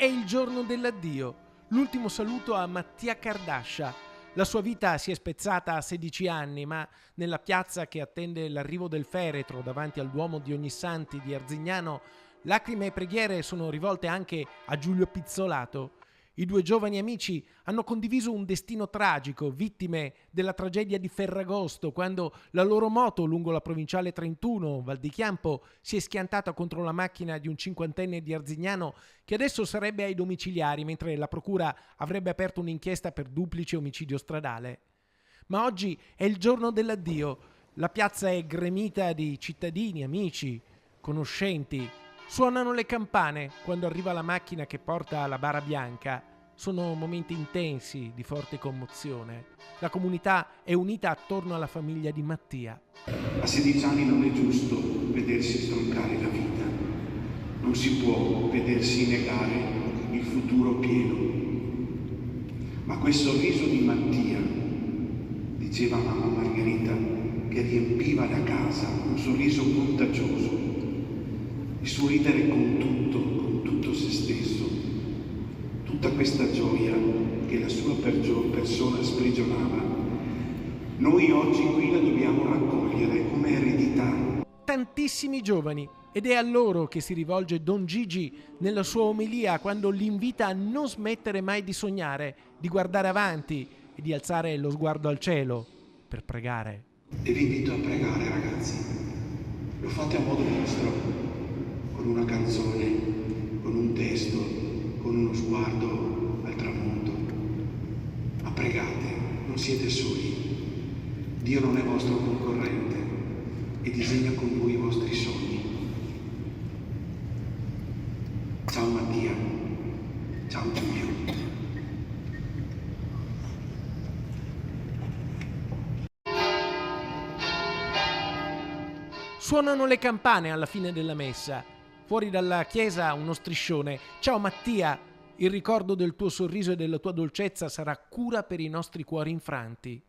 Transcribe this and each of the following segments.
il giorno dell'addio, l'ultimo saluto a Mattia Cardascia. La sua vita si è spezzata a 16 anni, ma nella piazza che attende l'arrivo del feretro davanti al Duomo di Ognissanti di Arzignano, lacrime e preghiere sono rivolte anche a Giulio Pizzolato. I due giovani amici hanno condiviso un destino tragico, vittime della tragedia di Ferragosto, quando la loro moto lungo la provinciale 31, Val di Chiampo, si è schiantata contro la macchina di un cinquantenne di Arzignano che adesso sarebbe ai domiciliari, mentre la procura avrebbe aperto un'inchiesta per duplice omicidio stradale. Ma oggi è il giorno dell'addio. La piazza è gremita di cittadini, amici, conoscenti. Suonano le campane quando arriva la macchina che porta la bara bianca. Sono momenti intensi, di forte commozione. La comunità è unita attorno alla famiglia di Mattia. A 16 anni non è giusto vedersi stroncare la vita. Non si può vedersi negare il futuro pieno. Ma quel sorriso di Mattia, diceva mamma Margherita, che riempiva la casa, un sorriso contagioso. Il suo ridere con tutto se stesso, tutta questa gioia che la sua persona sprigionava, noi oggi qui la dobbiamo raccogliere come eredità. Tantissimi giovani, ed è a loro che si rivolge Don Gigi nella sua omelia quando li invita a non smettere mai di sognare, di guardare avanti e di alzare lo sguardo al cielo per pregare. E vi invito a pregare, ragazzi, lo fate a modo vostro. Con una canzone, con un testo, con uno sguardo al tramonto. Ma pregate, non siete soli. Dio non è vostro concorrente e disegna con voi i vostri sogni. Ciao Mattia, ciao Giulio. Suonano le campane alla fine della messa. Fuori dalla chiesa uno striscione. Ciao Mattia, il ricordo del tuo sorriso e della tua dolcezza sarà cura per i nostri cuori infranti.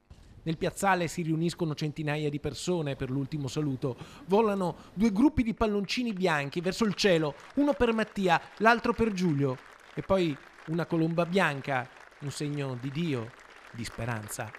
Nel piazzale si riuniscono centinaia di persone per l'ultimo saluto. Volano due gruppi di palloncini bianchi verso il cielo, uno per Mattia, l'altro per Giulio. E poi una colomba bianca, un segno di Dio, di speranza.